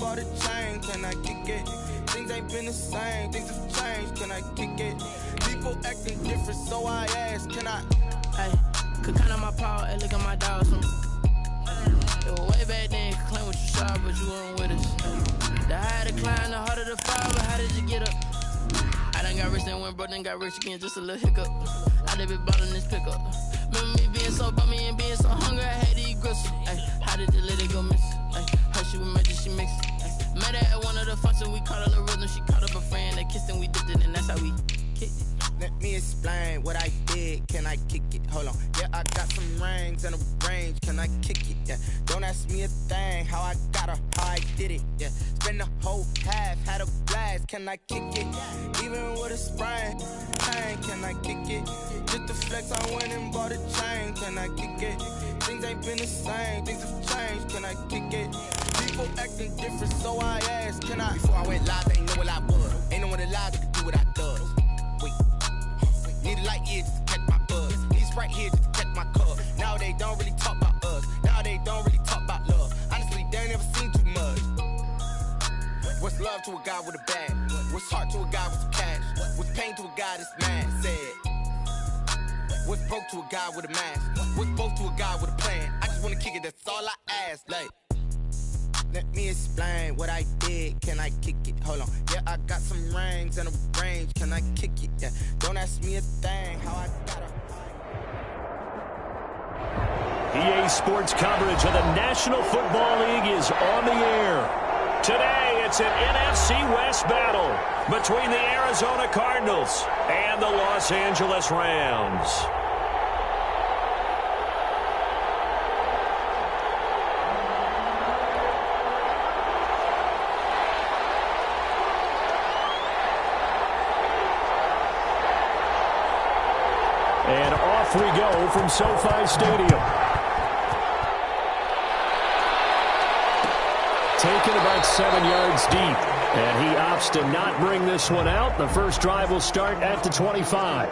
bought a chain, can I kick it? Things ain't been the same, things have changed, can I kick it? People acting different, so I ask, can I? Hey, could count on my power, hey, look at my dogs. It was way back then, could claim what you saw, but you weren't with us. The higher the climb, the harder the fall, but how did you get up? I done got rich, then went broke, then got rich again, just a little hiccup. I done been ballin' this pickup. Remember me being so bummy and being so hungry, I had to eat gristle. Ay, how did the lady go miss? Ay, her she was magic, she mixed. Ay, met her at one of the functions, we caught a little rhythm. She caught up a friend, they kissed and we dipped it, and that's how we kicked it. Let me explain what I did, can I kick it? Hold on, yeah, I got some rings and a range, can I kick it? Yeah, don't ask me a thing, how I got her, how I did it. Yeah, spend the whole half, had a blast, can I kick it? Even with a sprain, can I kick it? Just the flex, I went and bought a chain, can I kick it? Things ain't been the same, things have changed, can I kick it? People acting different, so I asked, can I? Before I went live, they ain't know what I was. Ain't no one alive that could do what I does. Wait, need a light here just to catch my buzz. Need Sprite here just to catch my cup. Now they don't really talk about us. Now they don't really talk about love. Honestly, they ain't never seen too much. What's love to a guy with a bag? What's heart to a guy with some cash? What's pain to a guy that's mad? Said. What's broke to a guy with a mask? What's both to a guy with a plan? I just wanna kick it, that's all I ask. Like, let me explain what I did, can I kick it? Hold on, yeah, I got some rings and a range, can I kick it? Yeah, don't ask me a thing, how I got EA Sports coverage of the National Football League is on the air. Today, it's an NFC West battle between the Arizona Cardinals and the Los Angeles Rams. And off we go from SoFi Stadium. Taken about 7 yards deep, and he opts to not bring this one out. The first drive will start at the 25.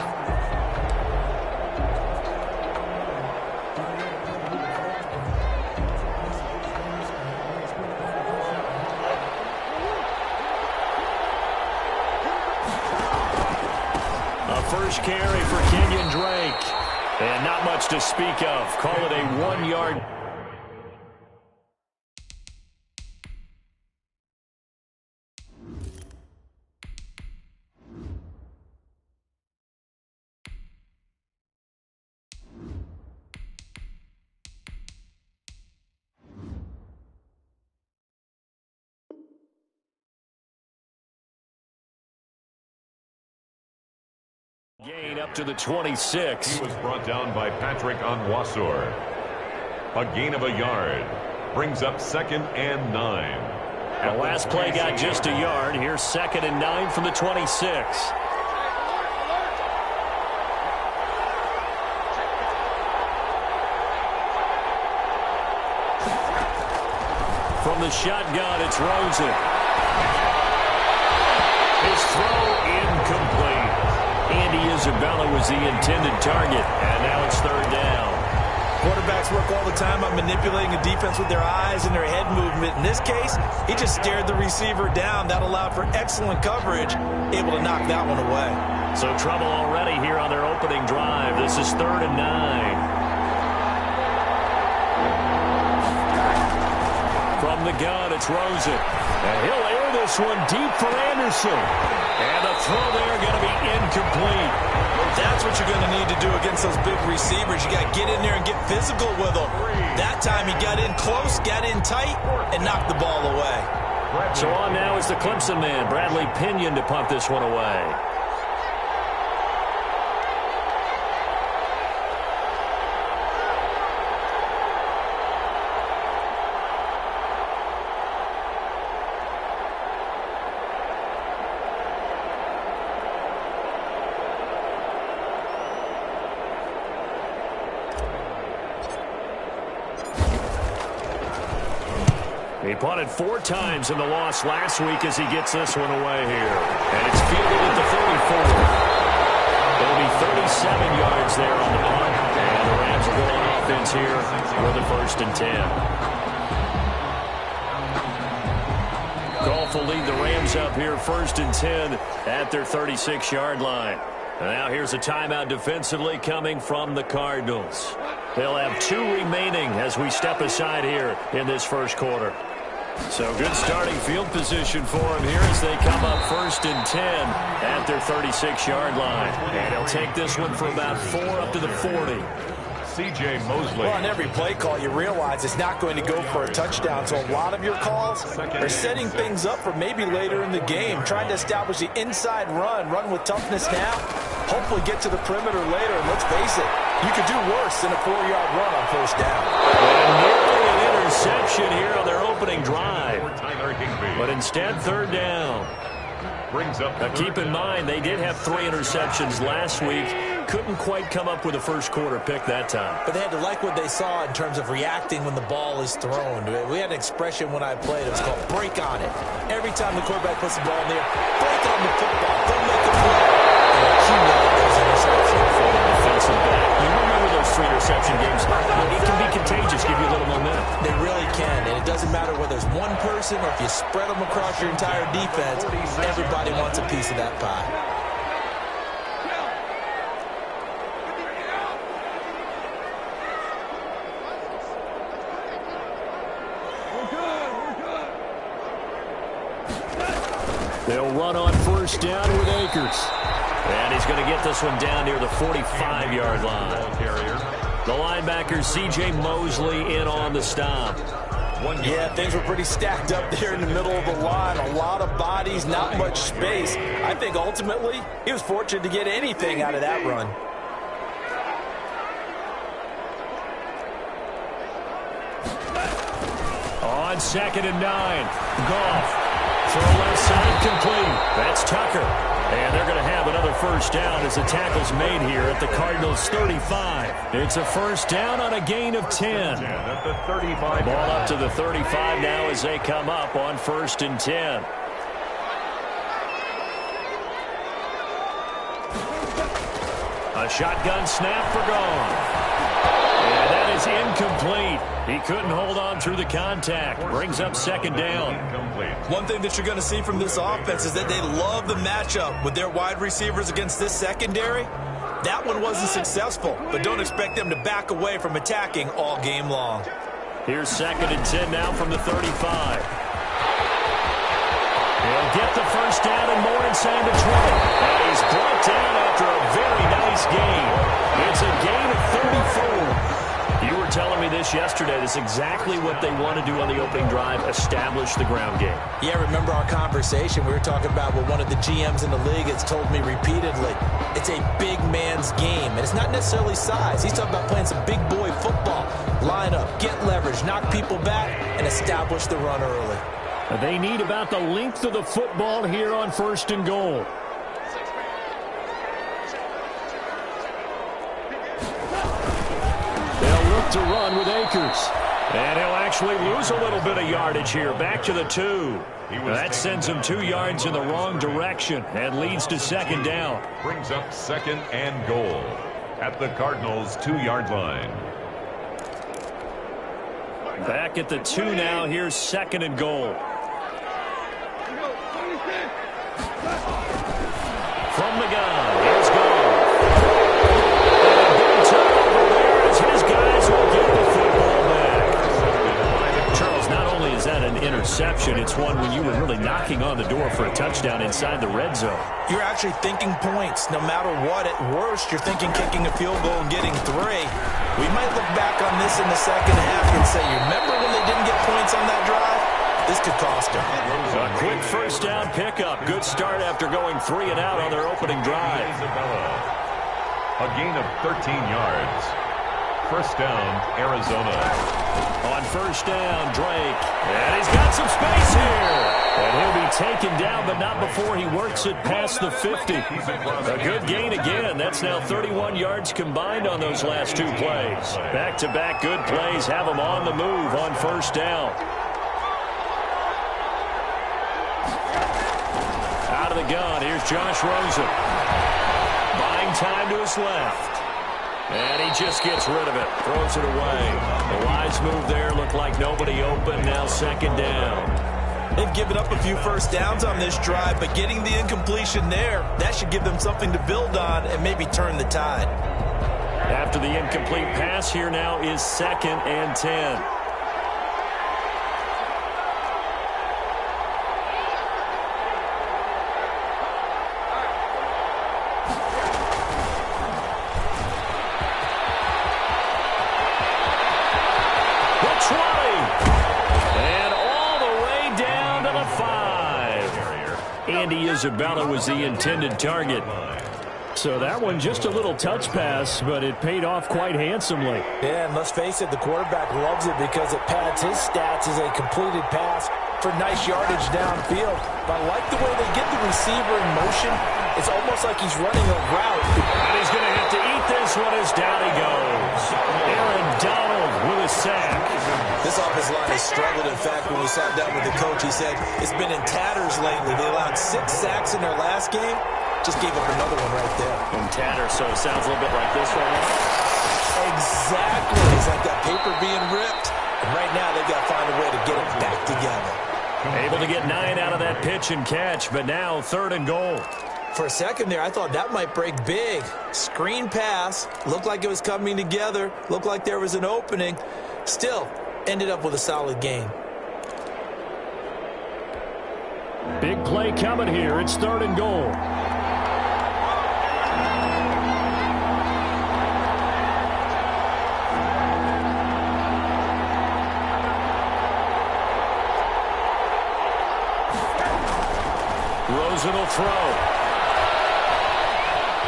A first carry for Kenyon Drake, and not much to speak of. Call it a 1-yard. Gain up to the 26. He was brought down by Patrick Onwuasor. A gain of a yard. Brings up 2nd and 9. The last play got just a yard. Here's 2nd and 9 from the 26. From the shotgun, it's Rosen. His throw incomplete. Andy Isabella was the intended target, and now it's 3rd down. Quarterbacks work all the time on manipulating a defense with their eyes and their head movement. In this case, he just stared the receiver down. That allowed for excellent coverage, able to knock that one away. So trouble already here on their opening drive. This is 3rd and 9. From the gun, it's Rosen. And he'll air this one deep for Anderson. And the throw there going to be incomplete. That's what you're going to need to do against those big receivers. You got to get in there and get physical with them. That time he got in close, got in tight, and knocked the ball away. So on now is the Clemson man, Bradley Pinion, to punt this one away. He punted 4 times in the loss last week as he gets this one away here. And it's fielded at the 34. It'll be 37 yards there on the punt. And the Rams will go on offense here with a 1st and 10. half will lead the Rams up here 1st and 10 at their 36-yard line. And now here's a timeout defensively coming from the Cardinals. They'll have 2 remaining as we step aside here in this first quarter. So good starting field position for them here as they come up 1st and 10 at their 36-yard line. And they'll take this one for about 4 up to the 40. C.J. Mosley. Well, on every play call, you realize it's not going to go for a touchdown. So a lot of your calls are setting things up for maybe later in the game, trying to establish the inside run with toughness now, hopefully get to the perimeter later. And let's face it, you could do worse than a 4-yard run on 1st down. And nearly an interception here on their opening drive. But instead, 3rd down. Now keep in mind, they did have 3 interceptions last week. Couldn't quite come up with a first quarter pick that time. But they had to like what they saw in terms of reacting when the ball is thrown. We had an expression when I played. It was called break on it. Every time the quarterback puts the ball in the air, break on the football. Don't make a play. And accumulate those interceptions for the defensive back. You remember those 3 interception games. It can be contagious, give you a little momentum. They really can. And it doesn't matter whether it's one person or if you spread them across your entire defense. Everybody wants a piece of that pie. They'll run on 1st down with Akers. And he's going to get this one down near the 45-yard line. The linebacker, C.J. Mosley, in on the stop. Yeah, things were pretty stacked up there in the middle of the line. A lot of bodies, not much space. I think ultimately he was fortunate to get anything out of that run. On 2nd and 9, Goff. Throw left side complete. That's Tucker. And they're going to have another 1st down as the tackle's made here at the Cardinals' 35. It's a 1st down on a gain of 10. At the 35. Ball up to the 35 now as they come up on 1st and 10. A shotgun snap for Goff. And that is incomplete. He couldn't hold on through the contact. Brings up 2nd down. One thing that you're going to see from this offense is that they love the matchup with their wide receivers against this secondary. That one wasn't successful, but don't expect them to back away from attacking all game long. Here's 2nd and 10 now from the 35. He'll get the 1st down and more inside the 20. And he's brought down after a very nice gain. It's a gain of 34. You were telling me this yesterday. This is exactly what they want to do on the opening drive, establish the ground game. Yeah, remember our conversation? We were talking about what one of the GMs in the league has told me repeatedly. It's a big man's game, and it's not necessarily size. He's talking about playing some big boy football. Line up, get leverage, knock people back, and establish the run early. They need about the length of the football here on 1st and goal. To run with Akers. And he'll actually lose a little bit of yardage here. Back to the 2. That sends him 2 yards in the wrong direction and leads to 2nd down. Brings up 2nd and goal at the Cardinals' 2-yard line. Back at the 2 now. Here's 2nd and goal. From the gun, here's Goff. His guys will get the football back. Charles, not only is that an interception, it's one when you were really knocking on the door for a touchdown inside the red zone. You're actually thinking points. No matter what, at worst, you're thinking kicking a field goal and getting 3. We might look back on this in the 2nd half and say, you remember when they didn't get points on that drive? This could cost them. A quick 1st down pickup. Good start after going 3 and out on their opening drive. A gain of 13 yards. 1st down, Arizona. On 1st down, Drake. And he's got some space here. And he'll be taken down, but not before he works it past the 50. A good gain again. That's now 31 yards combined on those last 2 plays. Back-to-back good plays have him on the move on 1st down. Out of the gun, here's Josh Rosen. Buying time to his left. And he just gets rid of it. Throws it away. The wise move there. Looked like nobody open. Now 2nd down. They've given up a few first downs on this drive, but getting the incompletion there, that should give them something to build on and maybe turn the tide. After the incomplete pass, here now is 2nd and 10. Isabella was the intended target. So that one just a little touch pass, but it paid off quite handsomely. Yeah, and let's face it, the quarterback loves it because it pads his stats as a completed pass for nice yardage downfield. But I like the way they get the receiver in motion. It's almost like he's running a route. And he's going to have to eat this one as down he goes. Aaron Donald with a sack. This offensive line has struggled. In fact, when we sat down with the coach, he said it's been in tatters lately. They allowed 6 sacks in their last game. Just gave up another one right there. In tatters, so it sounds a little bit like this right now. Exactly. It's like that paper being ripped. And right now, they've got to find a way to get it back together. Able to get 9 out of that pitch and catch, but now 3rd and goal. For a second there, I thought that might break big. Screen pass. Looked like it was coming together. Looked like there was an opening. Still, ended up with a solid gain. Big play coming here. It's 3rd and goal. Rosen will throw.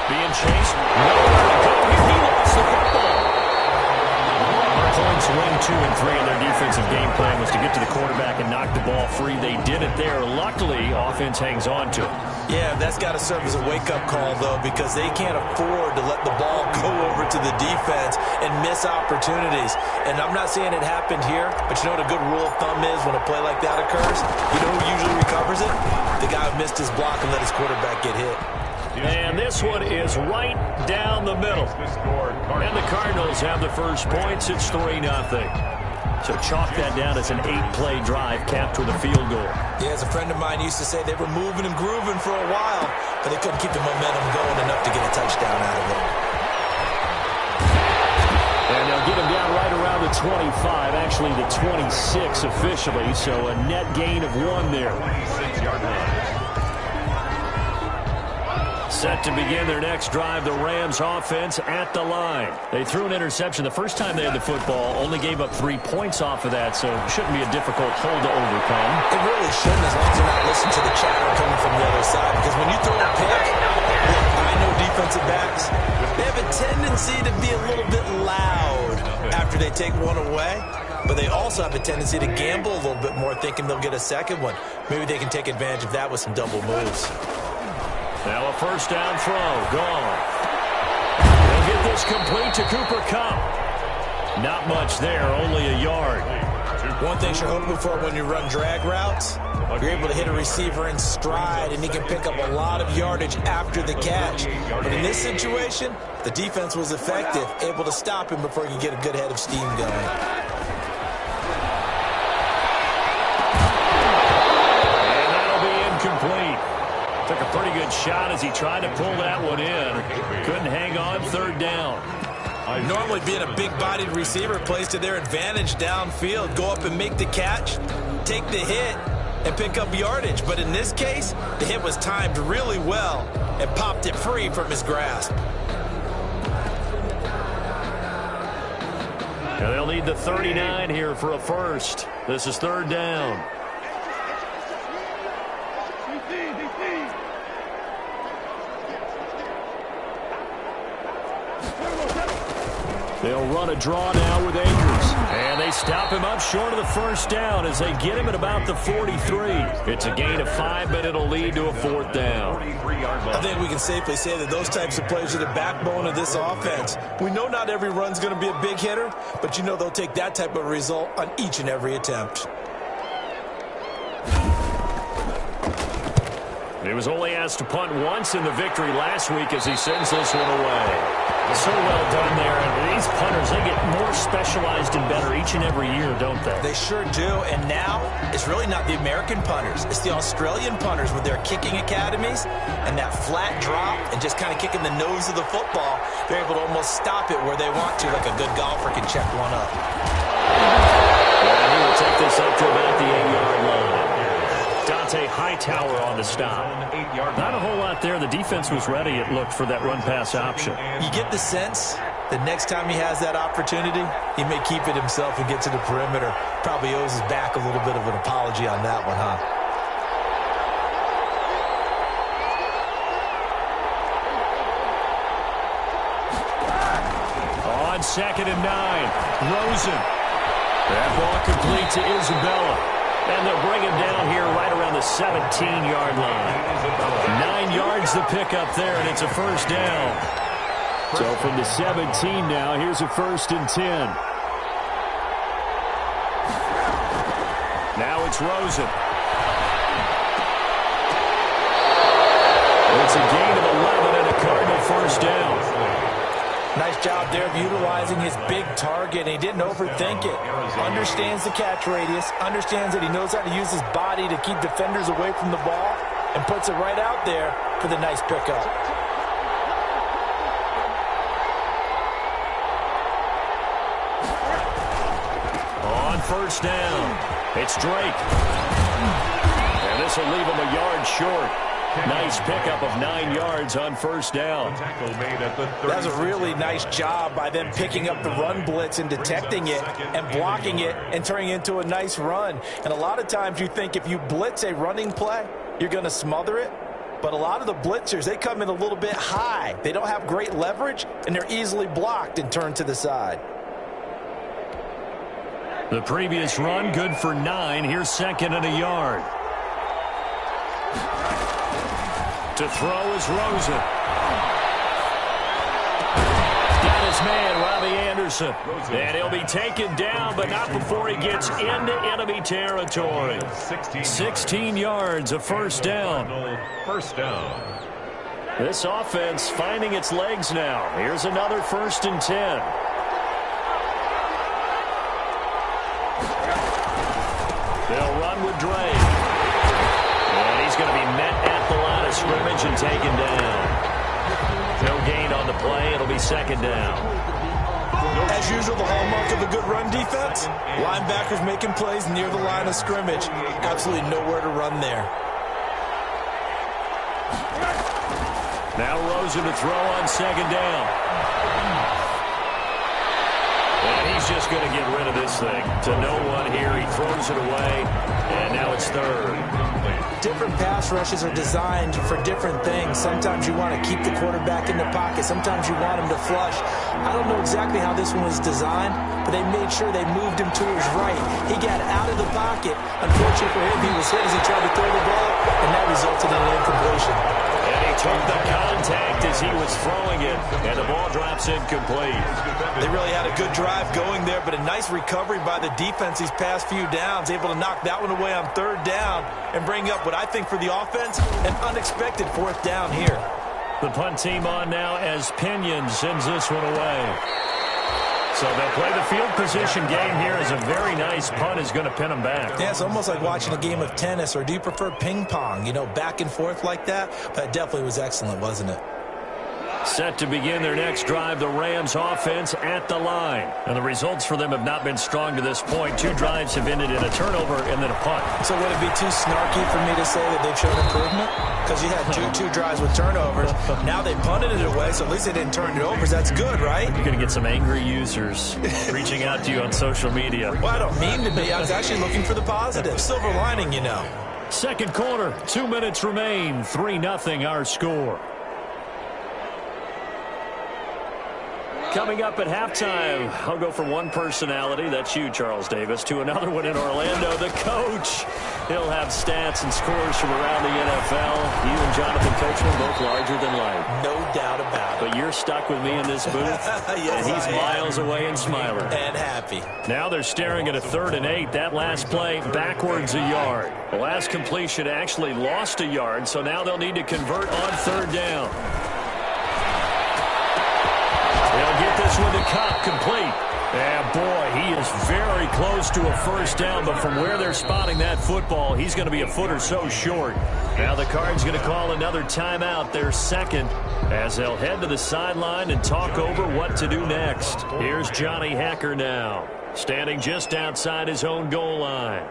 Being chased. Nowhere to go here. He lost the football. Points 1, 2, and 3 in their defensive game plan was to get to the quarterback and knock the ball free. They did it there. Luckily, offense hangs on to it. Yeah, that's got to serve as a wake-up call, though, because they can't afford to let the ball go over to the defense and miss opportunities. And I'm not saying it happened here, but you know what a good rule of thumb is when a play like that occurs? You know who usually recovers it? The guy who missed his block and let his quarterback get hit. And this one is right down the middle. And the Cardinals have the first points. It's 3-0. So chalk that down as an 8-play drive capped with a field goal. Yeah, as a friend of mine used to say, they were moving and grooving for a while, but they couldn't keep the momentum going enough to get a touchdown out of it. And they'll get him down right around the 25, actually the 26 officially, so a net gain of 1 there. 26-yard line. Set to begin their next drive, the Rams offense at the line. They threw an interception the first time they had the football, only gave up 3 points off of that, so it shouldn't be a difficult hole to overcome. It really shouldn't, as long as you're not listening to the chatter coming from the other side, because when you throw a pick, I know defensive backs, they have a tendency to be a little bit loud after they take one away, but they also have a tendency to gamble a little bit more, thinking they'll get a second one. Maybe they can take advantage of that with some double moves. Now a first down throw, gone. They'll get this complete to Cooper Kupp. Not much there, only a yard. One thing you're hoping for when you run drag routes, you're able to hit a receiver in stride, and he can pick up a lot of yardage after the catch. But in this situation, the defense was effective, able to stop him before he could get a good head of steam going. And that'll be incomplete. Took a pretty good shot as he tried to pull that one in. Couldn't hang on, 3rd down. Normally being a big-bodied receiver plays to their advantage downfield. Go up and make the catch, take the hit, and pick up yardage. But in this case, the hit was timed really well and popped it free from his grasp. Now they'll need the 39 here for a first. This is 3rd down. They'll run a draw now with Akers. And they stop him up short of the first down as they get him at about the 43. It's a gain of 5, but it'll lead to a 4th down. I think we can safely say that those types of plays are the backbone of this offense. We know not every run's going to be a big hitter, but you know they'll take that type of result on each and every attempt. He was only asked to punt once in the victory last week as he sends this one away. So well done there. And these punters, they get more specialized and better each and every year, don't they? They sure do. And now it's really not the American punters. It's the Australian punters with their kicking academies and that flat drop and just kind of kicking the nose of the football. They're able to almost stop it where they want to, like a good golfer can check one up. And he will take this up to about the 8-yard line. Dante Hightower on the stop. Not a whole lot there. The defense was ready, it looked, for that run-pass option. You get the sense that next time he has that opportunity, he may keep it himself and get to the perimeter. Probably owes his back a little bit of an apology on that one, huh? On 2nd and 9, Rosen. That ball complete to Isabella. And they'll bring him down here right around the 17-yard line. 9 yards to pick up there, and it's a first down. So from the 17 now, here's a 1st and 10. Now it's Rosen. It's a gain of 11 and a Cardinal first down. Nice job there of utilizing his big target. He didn't overthink it. Understands the catch radius. Understands that he knows how to use his body to keep defenders away from the ball. And puts it right out there for the nice pickup. On first down, it's Drake. And this will leave him a yard short. Nice pickup of 9 yards on first down. That's a really nice job by them picking up the run blitz and detecting it and blocking it and turning it into a nice run. And a lot of times you think if you blitz a running play, you're going to smother it. But a lot of the blitzers, they come in a little bit high. They don't have great leverage, and they're easily blocked and turned to the side. The previous run, good for 9. Here's 2nd and a yard. To throw is Rosen. Got his man, Robbie Anderson. And he'll be taken down, but not before he gets into enemy territory. 16 yards, a first down. First down. This offense finding its legs now. Here's another 1st and 10. They'll run with Drake. And he's going to be met at the line of scrimmage and taken down. No gain on the play. It'll be 2nd down. As usual, the hallmark of a good run defense, linebackers making plays near the line of scrimmage. Absolutely nowhere to run there. Now Rosen to throw on 2nd down. And he's just going to get rid of this thing. To no one here. He throws it away. And now it's 3rd. Different pass rushes are designed for different things. Sometimes you want to keep the quarterback in the pocket. Sometimes you want him to flush. I don't know exactly how this one was designed, but they made sure they moved him to his right. He got out of the pocket. Unfortunately for him, he was hit as he tried to throw the ball, and that resulted in an incompletion. And he took the contact as he was throwing it, and the ball drops incomplete. They really had a good drive going there, but a nice recovery by the defense these past few downs, able to knock that one away on 3rd down and bring up what I think for the offense, an unexpected 4th down here. The punt team on now as Pinion sends this one away. So they'll play the field position game here as a very nice punt is going to pin them back. Yeah, it's almost like watching a game of tennis, or do you prefer ping pong? You know, back and forth like that? That definitely was excellent, wasn't it? Set to begin their next drive, the Rams offense at the line. And the results for them have not been strong to this point. 2 drives have ended in a turnover and then a punt. So would it be too snarky for me to say that they've shown improvement? Because you had two drives with turnovers. Now they punted it away, so at least they didn't turn it over. So that's good, right? You're going to get some angry users reaching out to you on social media. Well, I don't mean to be. I was actually looking for the positive. Silver lining, you know. 2nd quarter, 2 minutes remain. 3-0 our score. Coming up at halftime, I'll go from one personality, that's you, Charles Davis, to another one in Orlando, the coach. He'll have stats and scores from around the NFL. You and Jonathan Coachman, both larger than life. No doubt about it. But you're stuck with me in this booth, yes, and he's miles away and smiling. And happy. Now they're staring at a 3rd and 8. That last play, backwards a yard. The last completion actually lost a yard, so now they'll need to convert on 3rd down. They'll get this one to Cup, complete. And boy, he is very close to a 1st down, but from where they're spotting that football, he's going to be a foot or so short. Now the Cards going to call another timeout, their 2nd, as they'll head to the sideline and talk over what to do next. Here's Johnny Hacker now, standing just outside his own goal line.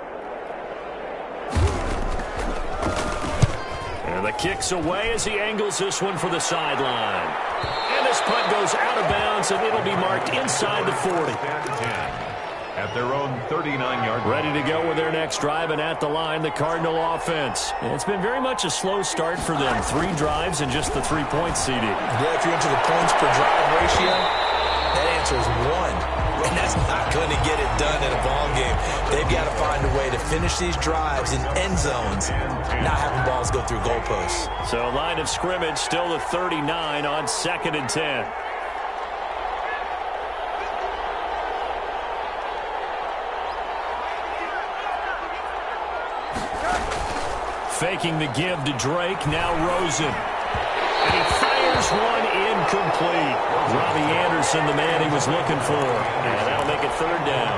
And the kick's away as he angles this one for the sideline. And this punt goes out of bounds, and it'll be marked inside the 40. At their own 39-yard line. Ready to go with their next drive, and at the line, the Cardinal offense. And it's been very much a slow start for them. 3 drives and just the 3 points, CD. Yeah, if you're into the points per drive ratio, that answer is 1. And that's not going to get it done in a ball game. They've got to find a way to finish these drives in end zones, not having balls go through goalposts. So line of scrimmage still the 39 on 2nd and 10. Faking the give to Drake, now Rosen. And he fires one incomplete. Robbie Anderson, the man he was looking for. And that'll make it 3rd down.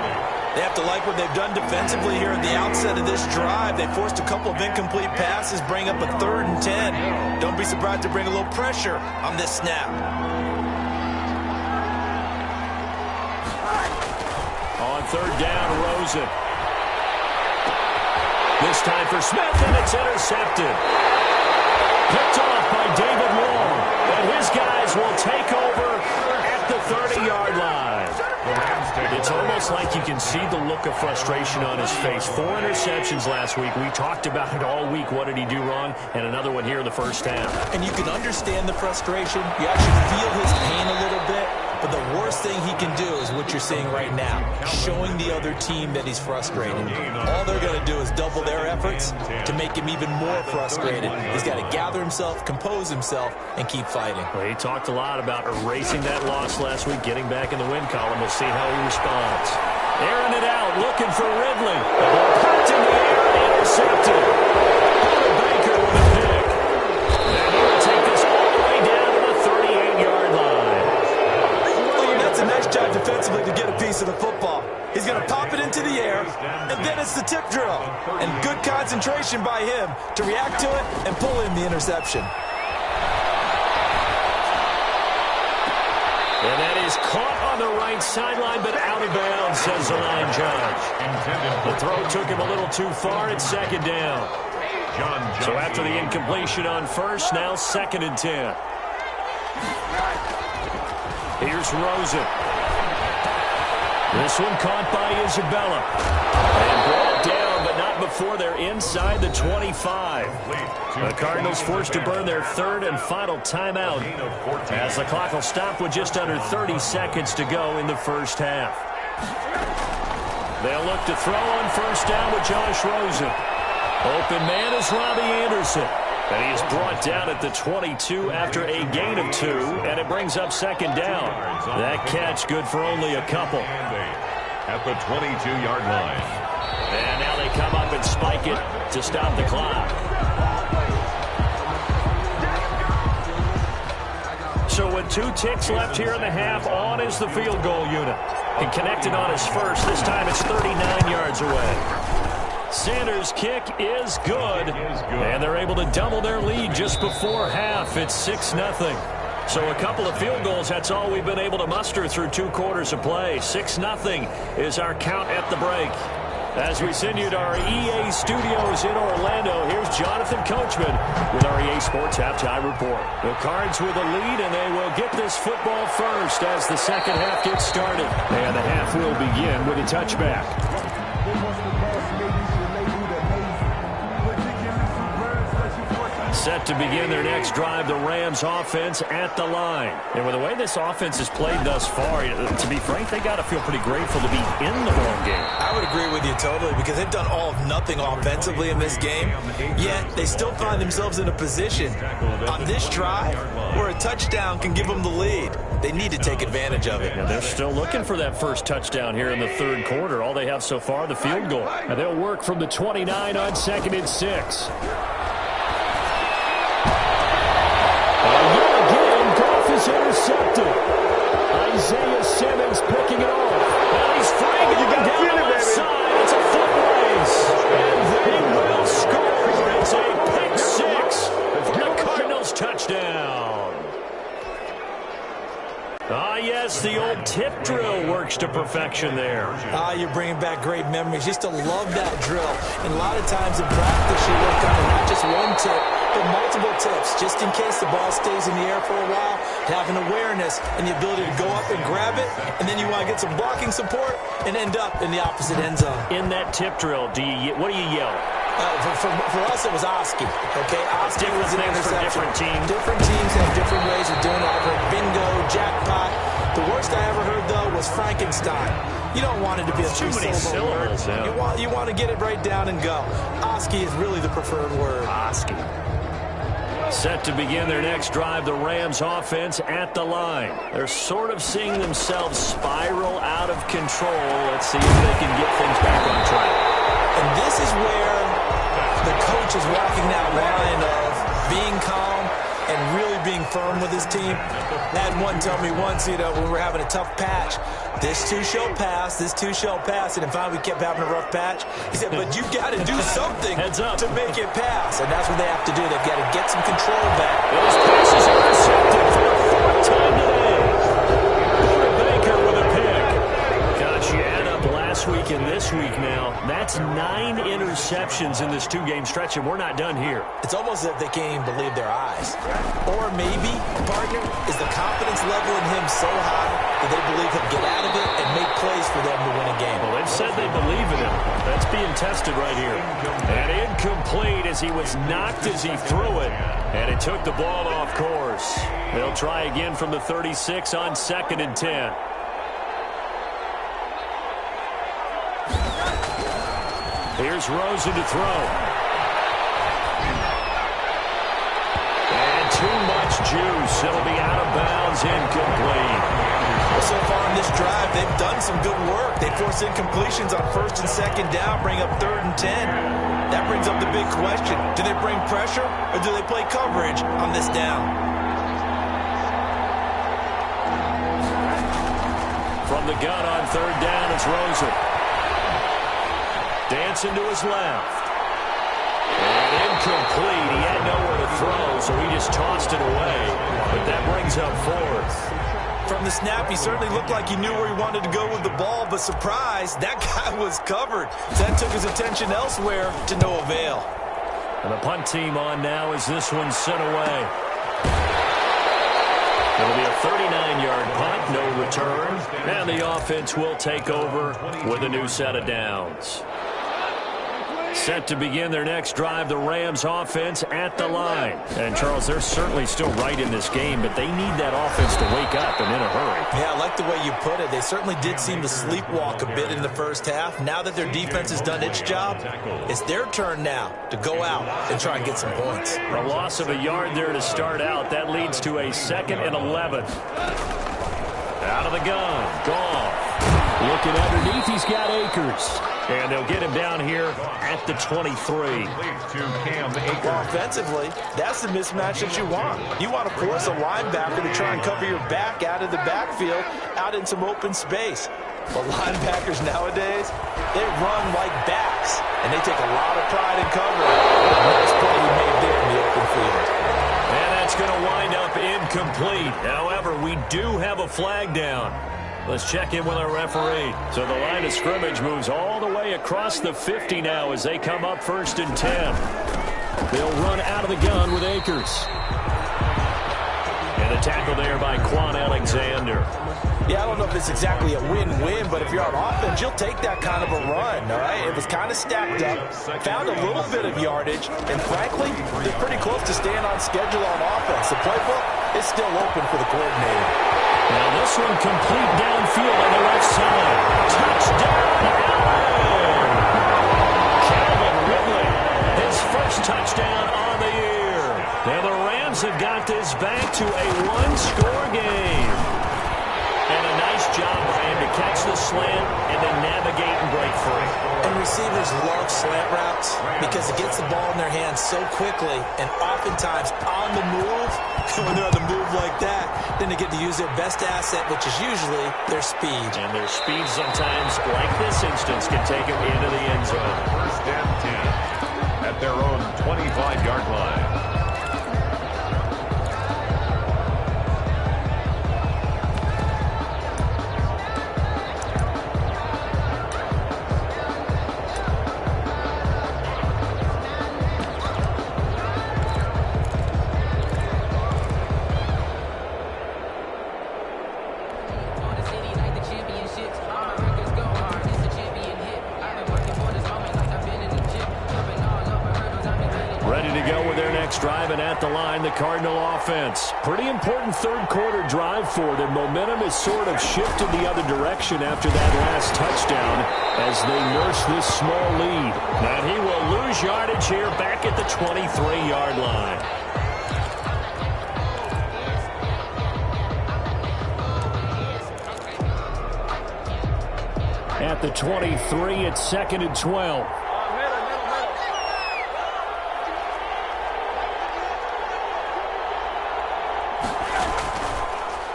They have to like what they've done defensively here at the outset of this drive. They forced a couple of incomplete passes, bring up a 3rd and 10. Don't be surprised to bring a little pressure on this snap. On 3rd down, Rosen. This time for Smith, and it's intercepted. Picked off by David Long. And his guys will take over at the 30-yard line. It's almost like you can see the look of frustration on his face. 4 interceptions last week. We talked about it all week. What did he do wrong? And another one here in the 1st half. And you can understand the frustration. You actually feel his pain a little bit. But the worst thing he can do is what you're seeing right now, showing the other team that he's frustrated. All they're going to do is double their efforts to make him even more frustrated. He's got to gather himself, compose himself, and keep fighting. Well, he talked a lot about erasing that loss last week, getting back in the win column. We'll see how he responds. Airing it out, looking for Ridley. The ball popped in the air and intercepted. Baker with a pick. And he will take this all the way down to the 38-yard line. That's a nice job defensively to get a piece of the football. He's going to pop it into the air, and then it's the tip drill. And good concentration by him to react to it and pull in the interception. And that is caught on the right sideline, but out of bounds, says the line judge. The throw took him a little too far. It's 2nd down. So after the incompletion on 1st, now 2nd and 10. Here's Rosen. This one caught by Isabella. And brought down, but not before they're inside the 25. The Cardinals forced to burn their 3rd and final timeout as the clock will stop with just under 30 seconds to go in the 1st half. They'll look to throw on 1st down with Josh Rosen. Open man is Robbie Anderson. And he is brought down at the 22 after a gain of 2, and it brings up 2nd down. That catch good for only a couple. At the 22-yard line. And now they come up and spike it to stop the clock. So with 2 ticks left here in the half, on is the field goal unit. He connected on his first. This time it's 39 yards away. Sanders' kick is good, and they're able to double their lead just before half. It's 6-0. So a couple of field goals, that's all we've been able to muster through 2 quarters of play. 6-0 is our count at the break. As we send you to our EA studios in Orlando, here's Jonathan Coachman with our EA Sports Halftime Report. The Cards with a lead, and they will get this football first as the 2nd half gets started. And the half will begin with a touchback. Set to begin their next drive, the Rams offense at the line. And with the way this offense has played thus far, to be frank, they got to feel pretty grateful to be in the ball game. I would agree with you totally, because they've done all of nothing offensively in this game, yet they still find themselves in a position on this drive where a touchdown can give them the lead. They need to take advantage of it. Yeah, they're still looking for that first touchdown here in the third quarter. All they have so far, the field goal. And they'll work from the 29 on 2nd and 6. Again, Goff is intercepted. Isaiah Simmons picking it off. And he's free going down the left side. It's a foot race. And they will score. It's a pick six for the Cardinals touchdown. Ah, yes, the old tip drill works to perfection there. You're bringing back great memories. Used to love that drill. And a lot of times in practice, you work on not just one tip, but multiple tips, just in case the ball stays in the air for a while. Having awareness and the ability to go up and grab it, and then you want to get some blocking support and end up in the opposite end zone. In that tip drill, what do you yell? For us, it was Oski. Okay, Oski was an interception. Different teams. Different teams have different ways of doing it. I've heard bingo, jackpot. The worst I ever heard, though, was Frankenstein. You don't want it to be a three-syllable word. Yeah. You want to get it right down and go. Oski is really the preferred word. Oski. Set to begin their next drive, the Rams offense at the line. They're sort of seeing themselves spiral out of control. Let's see if they can get things back on track. And this is where the coach is walking that line of being calm and really being firm with his team. I had one tell me once, when we were having a tough patch, this too shall pass, this too shall pass. And finally we kept having a rough patch. He said, but you've got to do something to make it pass. And that's what they have to do. They've got to get some control back. Those passes are intercepted for the fourth time today. Baker with a pick. Gosh, you add up last week and this week now. That's 9 interceptions in this 2-game stretch, and we're not done here. It's almost as if they can't even believe their eyes. Or maybe, partner, is the confidence level in him so high that they believe he'll get out of it and make plays for them to win a game. Well, they've said they believe in him. That's being tested right here. And incomplete as he was knocked as he threw it. And it took the ball off course. They'll try again from the 36 on 2nd and 10. Here's Rosen to throw. And too much juice. It'll be out of bounds, incomplete. Well, so far in this drive, they've done some good work. They force incompletions on 1st and 2nd down, bring up 3rd and 10. That brings up the big question. Do they bring pressure or do they play coverage on this down? From the gun on 3rd down, it's Rosen. Dancing to his left. And incomplete. He had nowhere to throw, so he just tossed it away. But that brings up 4th. From the snap, he certainly looked like he knew where he wanted to go with the ball, but surprise, that guy was covered. So that took his attention elsewhere to no avail. And the punt team on now as this one's sent away. It'll be a 39-yard punt, no return. And the offense will take over with a new set of downs. Set to begin their next drive, the Rams offense at the line. And, Charles, they're certainly still right in this game, but they need that offense to wake up and in a hurry. Yeah, I like the way you put it. They certainly did seem to sleepwalk a bit in the first half. Now that their defense has done its job, it's their turn now to go out and try and get some points. A loss of a yard there to start out. That leads to a 2nd and 11. Out of the gun. Goff. Looking underneath, he's got Akers. And they'll get him down here at the 23. Well, offensively, that's the mismatch that you want. You want to force a linebacker to try and cover your back out of the backfield, out in some open space. But linebackers nowadays, they run like backs, and they take a lot of pride in covering. Nice play he made there in the open field. And that's going to wind up incomplete. However, we do have a flag down. Let's check in with our referee. So the line of scrimmage moves all the way across the 50 now as they come up 1st and 10. They'll run out of the gun with Akers. And the tackle there by Quan Alexander. Yeah, I don't know if it's exactly a win-win, but if you're on offense, you'll take that kind of a run, all right? It was kind of stacked up, found a little bit of yardage, and frankly, they're pretty close to staying on schedule on offense. The playbook is still open for the coordinator. Now this one complete downfield on the left side. Touchdown, Allen! Calvin Ridley, his first touchdown on the year. Now the Rams have got this back to a one-score game. And a nice job by him to catch the slant and then navigate and break free. And receivers love slant routes because it gets the ball in their hands so quickly and oftentimes on the move. When they're on the move like that, then they get to use their best asset, which is usually their speed. And their speed sometimes, like this instance, can take them into the end zone. First and 10 at their own 25-yard line. Driving at the line, the Cardinal offense. Pretty important third quarter drive for them. Momentum has sort of shifted the other direction after that last touchdown as they nurse this small lead. And he will lose yardage here back at the 23-yard line. At the 23, it's 2nd and 12.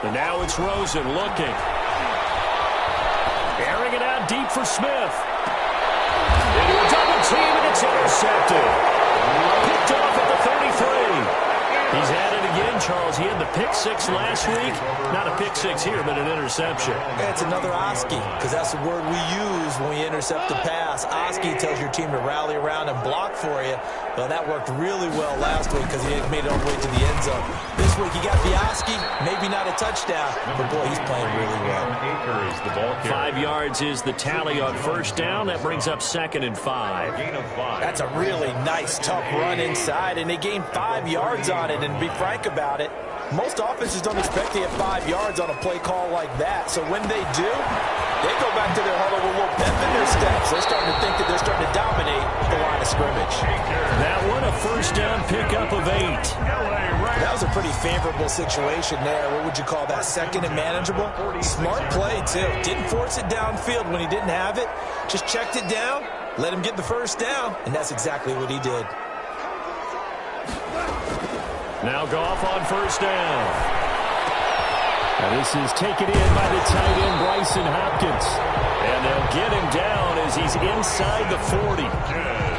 And now it's Rosen looking. Airing it out deep for Smith. Into a double team, and it's intercepted. Picked off at the 33. He's at it again, Charles. He had the pick six last week. Not a pick six here, but an interception. It's another Oski, because that's the word we use when we intercept a pass. Oski tells your team to rally around and block for you. Well, that worked really well last week because he made it all the way to the end zone. This week he got the Oski, maybe not a touchdown, but boy, he's playing really well. 5 yards is the tally on first down. That brings up 2nd and 5. That's a really nice, tough run inside, and they gained 5 yards on it. And to be frank about it, most offenses don't expect to get 5 yards on a play call like that. So when they do, they go back to their huddle with a little pep in their steps. They're starting to think that they're starting to dominate the line of scrimmage. That one a first down pickup of 8. That was a pretty favorable situation there. What would you call that? Second and manageable? Smart play, too. Didn't force it downfield when he didn't have it. Just checked it down, let him get the first down, and that's exactly what he did. Now Goff on first down. And this is taken in by the tight end, Bryson Hopkins. And they'll get him down as he's inside the 40.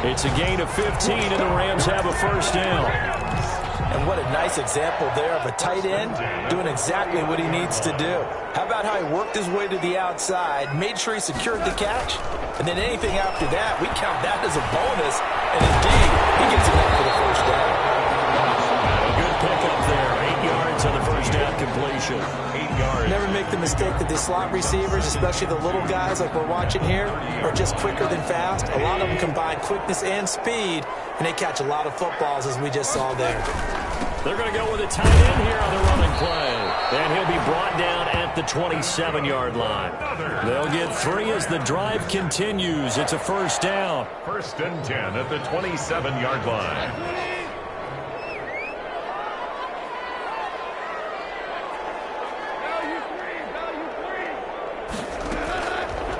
It's a gain of 15, and the Rams have a first down. And what a nice example there of a tight end doing exactly what he needs to do. How about how he worked his way to the outside, made sure he secured the catch, and then anything after that, we count that as a bonus. And indeed, he gets enough for the first down. Pickup there, 8 yards on the first down completion. 8 yards. Never make the mistake that the slot receivers, especially the little guys like we're watching here, are just quicker than fast. A lot of them combine quickness and speed, and they catch a lot of footballs, as we just saw there. They're going to go with a tight end here on the running play. And he'll be brought down at the 27-yard line. They'll get 3 as the drive continues. It's a first down. 1st and 10 at the 27-yard line.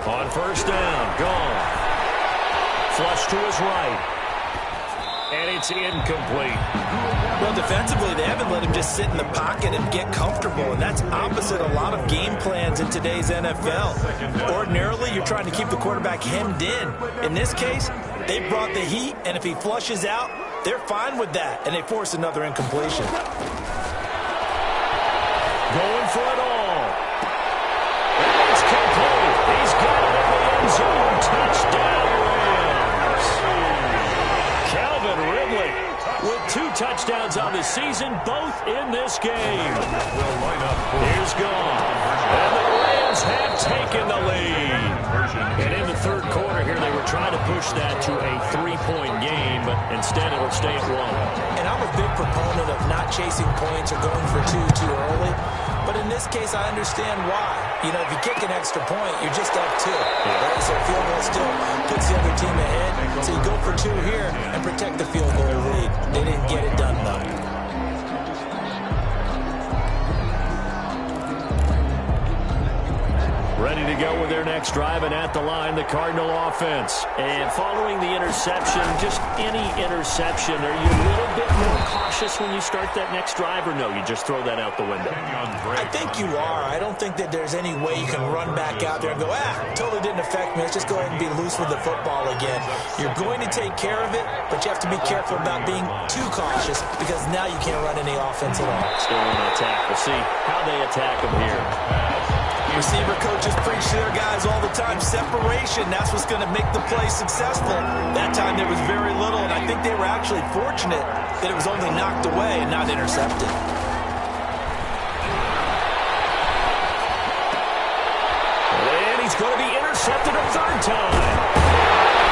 On first down, gone. Flush to his right. And it's incomplete. Well, defensively, they haven't let him just sit in the pocket and get comfortable, and that's opposite a lot of game plans in today's NFL. Ordinarily, you're trying to keep the quarterback hemmed in. In this case, they brought the heat, and if he flushes out, they're fine with that, and they force another incompletion. Going for it all. And it's complete. He's got it in the end zone. Touchdown, Rams. Calvin Ridley with 2 touchdowns on the season, both in this game. Here's gone. And the Rams have taken the lead. And in the third quarter here, they were trying to push that to a 3-point game, but instead it'll stay at 1. And I'm a big proponent of not chasing points or going for 2 too early. But in this case, I understand why. You know, if you kick an extra point, you're just up 2. Right? So field goal still puts the other team ahead. So you go for 2 here and protect the field goal lead. They didn't get it done, though. Ready to go with their next drive, and at the line, the Cardinal offense. And following the interception, just any interception, are you a little bit more cautious when you start that next drive, or no, you just throw that out the window? I think you are. I don't think that there's any way you can run back out there and go, totally didn't affect me. Let's just go ahead and be loose with the football again. You're going to take care of it, but you have to be careful about being too cautious because now you can't run any offense at all. Still on attack. We'll see how they attack them here. Receiver coaches preach to their guys all the time. Separation, that's what's going to make the play successful. That time there was very little, and I think they were actually fortunate that it was only knocked away and not intercepted. And he's going to be intercepted a third time.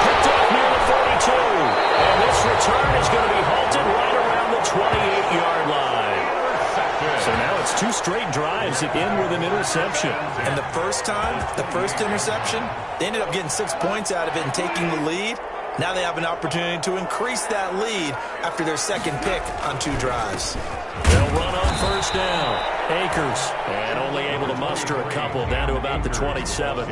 Picked up near the 42. And this return is going to be halted right around the 28-yard line. So now it's 2 straight drives that end with an interception. And the first time, the first interception, they ended up getting 6 points out of it and taking the lead. Now they have an opportunity to increase that lead after their second pick on 2 drives. They'll run on first down. Akers, and only able to muster a couple down to about the 27.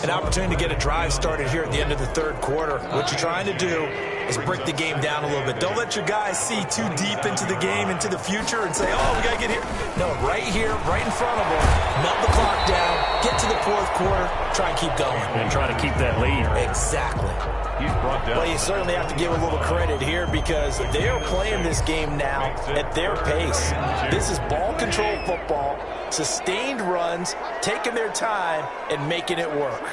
An opportunity to get a drive started here at the end of the third quarter. What you're trying to do is break the game down a little bit. Don't let your guys see too deep into the game, into the future, and say, we got to get here. No, right here, right in front of them, melt the clock down, get to the fourth quarter, try and keep going. And try to keep that lead. Exactly. Well, you certainly have to give a little credit here because they are playing this game now at their pace. This is ball control football, sustained runs, taking their time, and making it work.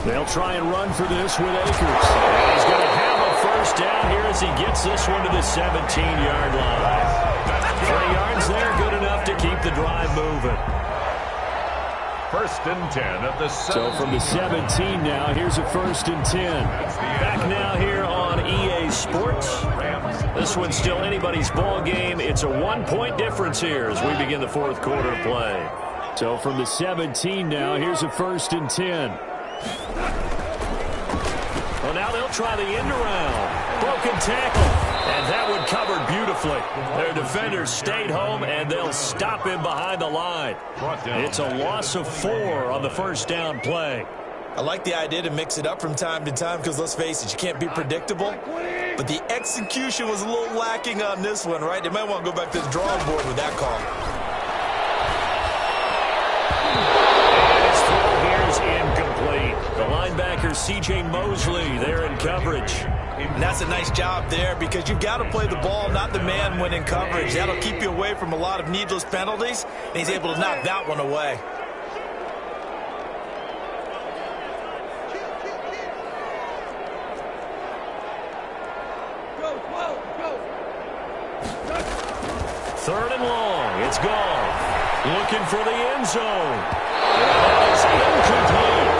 They'll try and run for this with Akers. And he's going to have a first down here as he gets this one to the 17-yard line. 3 yards there, good enough to keep the drive moving. 1st and 10 at the 17. So from the 17 now, here's a 1st and 10. Back now here on EA Sports. This one's still anybody's ball game. It's a 1-point difference here as we begin the fourth quarter of play. So from the 17 now, here's a 1st and 10. Well, now they'll try the end around. Broken tackle. And that one covered beautifully. Their defenders stayed home, and they'll stop him behind the line. It's a loss of 4 on the first down play. I like the idea to mix it up from time to time because, let's face it, you can't be predictable. But the execution was a little lacking on this one, right? They might want to go back to the drawing board with that call. His throw here is incomplete. The linebacker, C.J. Mosley, there in coverage. And that's a nice job there because you've got to play the ball, not the man when in coverage. That'll keep you away from a lot of needless penalties, and he's able to knock that one away. Third and long. It's gone. Looking for the end zone. That is incomplete.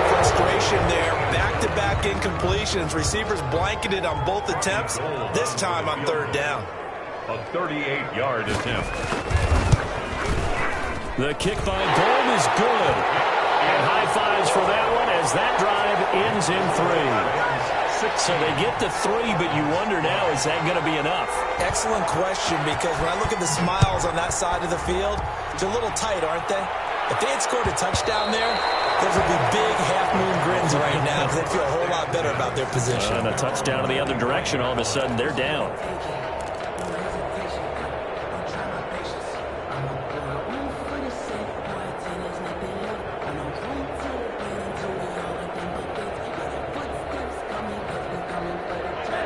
Frustration there. Back-to-back incompletions. Receivers blanketed on both attempts, this time on third down. A 38-yard attempt. The kick by Gold is good. And high fives for that one as that drive ends in 3. So they get to 3, but you wonder now, is that going to be enough? Excellent question, because when I look at the smiles on that side of the field, they're a little tight, aren't they? If they had scored a touchdown there, those would be big half-moon grins right now because they'd feel a whole lot better about their position. And a touchdown in the other direction, all of a sudden they're down.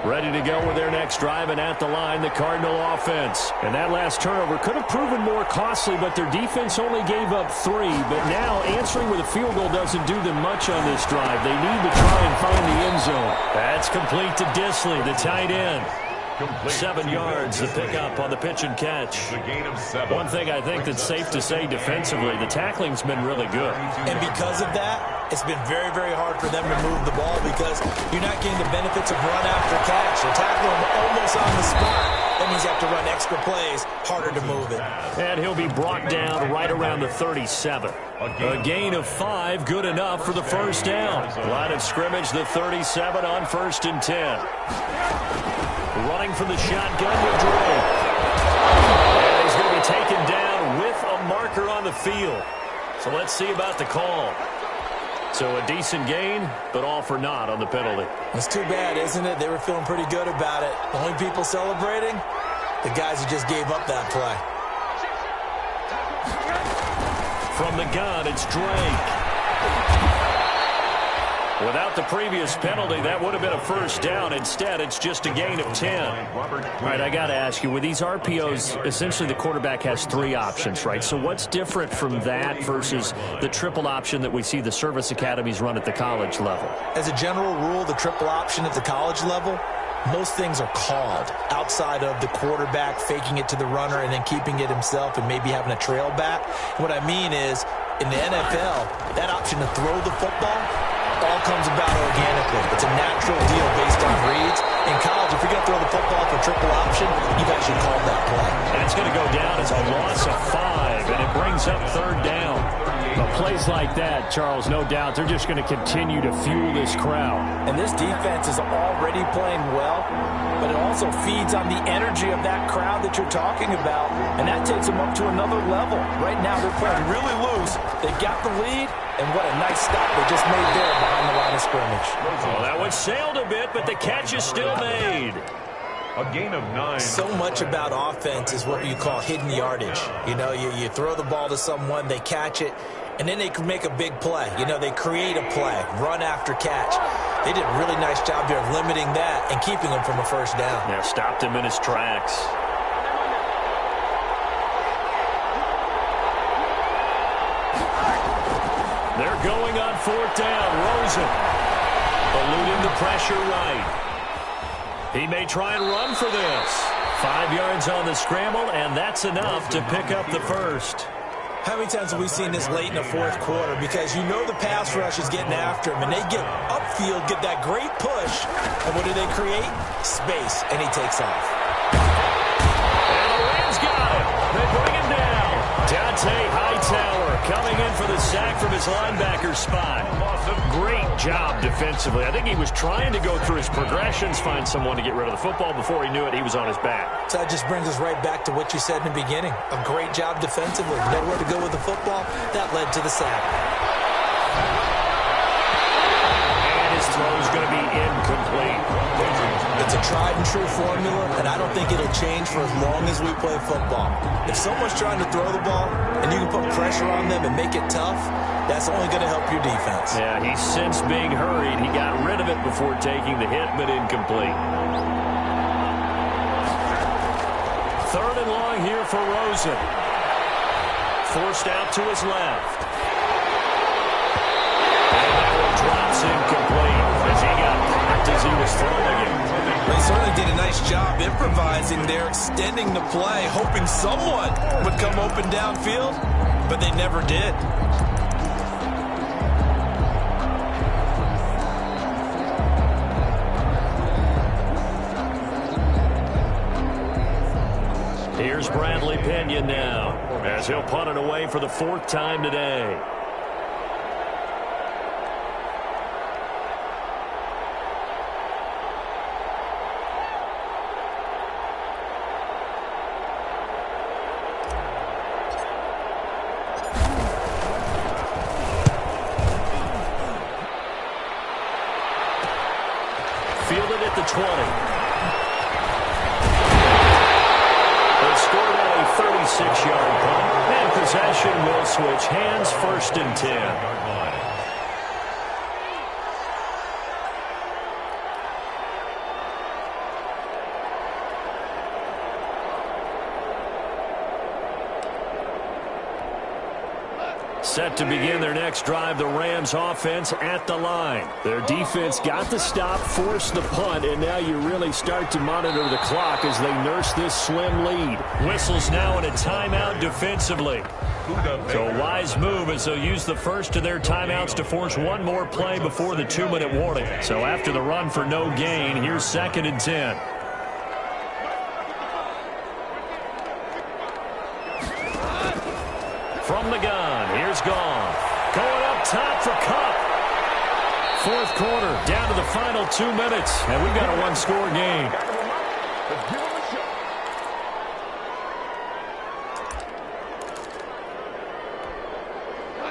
Ready to go with their next drive, and at the line, the Cardinal offense. And that last turnover could have proven more costly, but their defense only gave up 3. But now answering with a field goal doesn't do them much on this drive. They need to try and find the end zone. That's complete to Disley, the tight end. 7 yards, the pickup on the pitch and catch. One thing I think that's safe to say defensively, the tackling's been really good. And because of that, it's been very, very hard for them to move the ball because you're not getting the benefits of run after catch. You're tackling them almost on the spot. That means you have to run extra plays, harder to move it. And he'll be brought down right around the 37. A gain of 5, good enough for the first down. Line of scrimmage, the 37 on 1st and 10. Running from the shotgun with Drake. And he's going to be taken down with a marker on the field. So let's see about the call. So a decent gain, but all for naught on the penalty. It's too bad, isn't it? They were feeling pretty good about it. The only people celebrating, the guys who just gave up that play. From the gun, it's Drake. Without the previous penalty, that would have been a first down. Instead, it's just a gain of 10. All right, I got to ask you, with these RPOs, essentially the quarterback has 3 options, right? So what's different from that versus the triple option that we see the service academies run at the college level? As a general rule, the triple option at the college level, most things are called outside of the quarterback faking it to the runner and then keeping it himself and maybe having a trail back. What I mean is, in the NFL, that option to throw the football all comes about organically. It's a natural deal based on reads. In college, if you're going to throw the football for triple option, you've actually called that play. And it's going to go down as a loss of 5, and it brings up 3rd down. But plays like that, Charles, no doubt, they're just going to continue to fuel this crowd. And this defense is already playing well, but it also feeds on the energy of that crowd that you're talking about, and that takes them up to another level. Right now, they're playing really loose. They've got the lead, and what a nice stop they just made there behind the line of scrimmage. Well, that one sailed a bit, but the catch is still made. A gain of 9. So much about offense is what you call hidden yardage. You know, you throw the ball to someone, they catch it, and then they can make a big play. You know, they create a play, run after catch. They did a really nice job there of limiting that and keeping him from a first down. Yeah, stopped him in his tracks. They're going on 4th down. Rosen eluding the pressure right. He may try and run for this. 5 yards on the scramble, and that's enough to pick up the first. How many times have we seen this late in the 4th quarter? Because you know the pass rush is getting after him, and they get upfield, get that great push, and what do they create? Space, and he takes off. And the Rams got him. They bring him down. Dante Hightower coming in for the sack from his linebacker spot. Great job defensively. I think he was trying to go through his progressions, find someone to get rid of the football. Before he knew it, he was on his back. So that just brings us right back to what you said in the beginning. A great job defensively. Nowhere to go with the football. That led to the sack. And his throw is going to be incomplete. It's a tried-and-true formula, and I don't think it'll change for as long as we play football. If someone's trying to throw the ball, and you can put pressure on them and make it tough, that's only going to help your defense. Yeah, he's since being hurried. He got rid of it before taking the hit, but incomplete. 3rd and long here for Rosen. Forced out to his left. And that one drops incomplete as he got popped as he was throwing it. They certainly did a nice job improvising there, extending the play, hoping someone would come open downfield, but they never did. Here's Bradley Pinion now, as he'll punt it away for the 4th time today. Fielded at the 20. They scored on a 36-yard punt, and possession will switch hands, 1st and 10. set to begin their next drive. The Rams offense at the line. Their defense got the stop, forced the punt, and now you really start to monitor the clock as they nurse this slim lead. Whistles now in a timeout defensively. So a wise move as they'll use the first of their timeouts to force one more play before the 2-minute warning. So after the run for no gain, here's 2nd and 10. From the gun, here's Goff. Going up top for Kupp. 4th quarter, down to the final 2 minutes, and we've got a one-score game.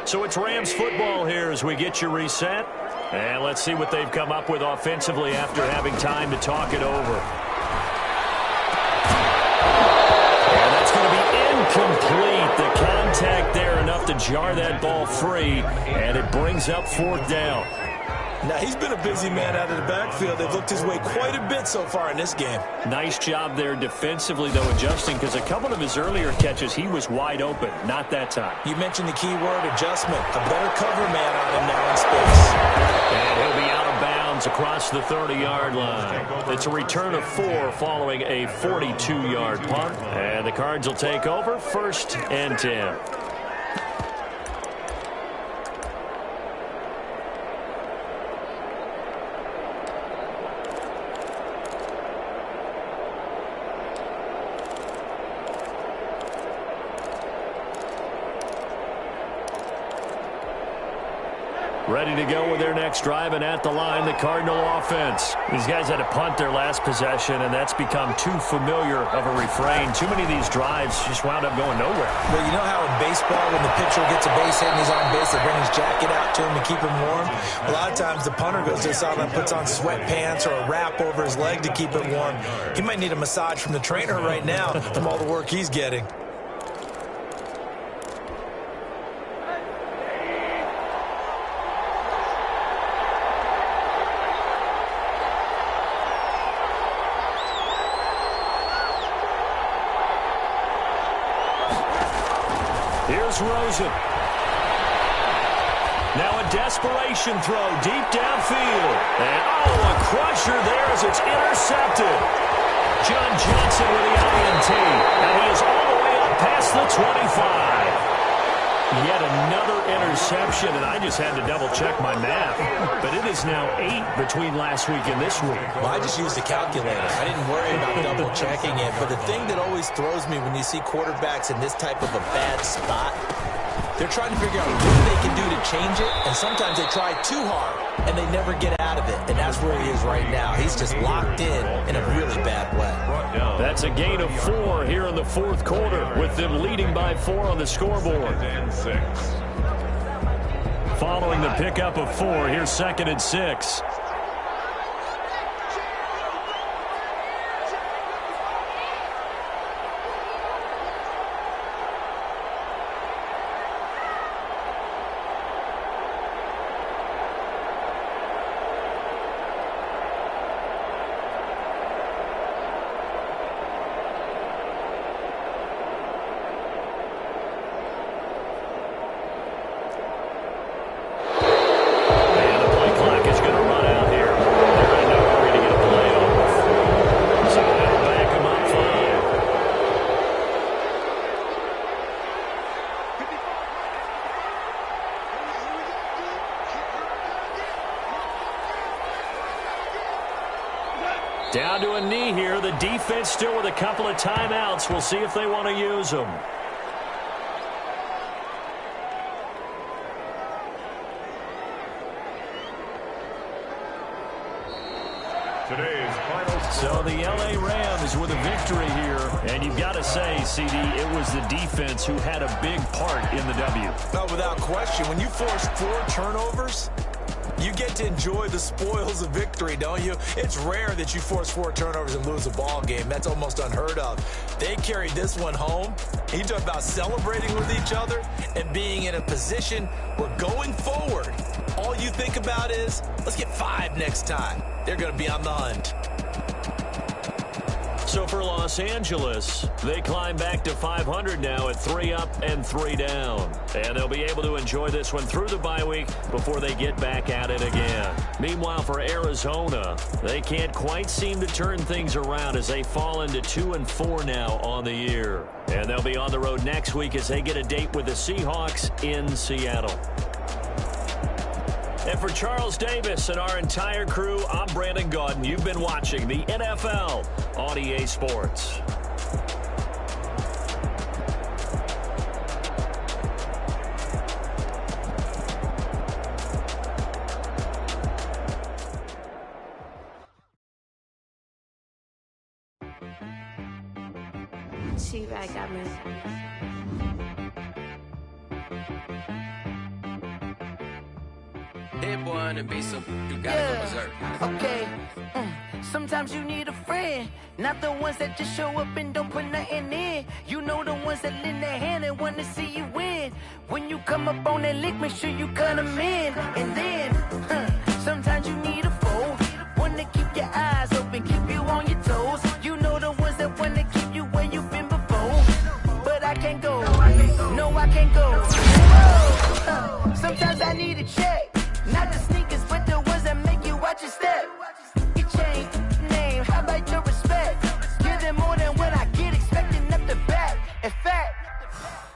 So it's Rams football here as we get you reset. And let's see what they've come up with offensively after having time to talk it over. And that's going to be incomplete. The contact there enough to jar that ball free, and it brings up 4th down. Now, he's been a busy man out of the backfield. They've looked his way quite a bit so far in this game. Nice job there defensively, though, adjusting, because a couple of his earlier catches, he was wide open. Not that time. You mentioned the key word, adjustment. A better cover man on him now in space. And he'll be out of bounds across the 30-yard line. It's a return of 4 following a 42-yard punt. And the Cards will take over 1st and 10. Ready to go with their next drive, and at the line, the Cardinal offense. These guys had to punt their last possession, and that's become too familiar of a refrain. Too many of these drives just wound up going nowhere. Well, you know how in baseball, when the pitcher gets a base hit and he's on base, they bring his jacket out to him to keep him warm? A lot of times the punter goes to the sideline, puts on sweatpants or a wrap over his leg to keep it warm. He might need a massage from the trainer right now from all the work he's getting. Here's Rosen. Now a desperation throw deep downfield. And, a crusher there as it's intercepted. John Johnson with the INT. And he is all the way up past the 25. Yet another interception, and I just had to double-check my math. But it is now 8 between last week and this week. Well, I just used a calculator. I didn't worry about double-checking it. But the thing that always throws me when you see quarterbacks in this type of a bad spot, they're trying to figure out what they can do to change it, and sometimes they try too hard, and they never get out of it, and that's where he is right now. He's just locked in a really bad way. That's a gain of 4 here in the 4th quarter, with them leading by 4 on the scoreboard. Following the pickup of 4, here's 2nd and 6. Down to a knee here. The defense still with a couple of timeouts. We'll see if they want to use them. So the L.A. Rams with a victory here. And you've got to say, CD, it was the defense who had a big part in the W. No, without question. When you force 4 turnovers, you get to enjoy the spoils of victory, don't you? It's rare that you force 4 turnovers and lose a ball game. That's almost unheard of. They carried this one home. You talk about celebrating with each other and being in a position where going forward, all you think about is, let's get 5 next time. They're going to be on the hunt. So for Los Angeles, they climb back to 500 now at 3 up and 3 down. And they'll be able to enjoy this one through the bye week before they get back at it again. Meanwhile, for Arizona, they can't quite seem to turn things around as they fall into 2-4 now on the year. And they'll be on the road next week as they get a date with the Seahawks in Seattle. And for Charles Davis and our entire crew, I'm Brandon Gaudin. You've been watching the NFL on EA Sports. T-Bag got me. Hit boy on the beat, so you gotta go berserk. Okay. Sometimes you need a friend, not the ones that just show up and don't put nothing in. You know the ones that lend their hand and want to see you win. When you come up on that lick, make sure you cut them in. And then, sometimes you need a foe, one to keep your eyes open, keep you on your toes. You know the ones that want to keep you where you've been before. But I can't go, no I can't go. Sometimes I need a check. Not the sneakers, but the ones that make you watch your step. You change name, how about your respect? Give them more than what I get, expecting up the back. In fact,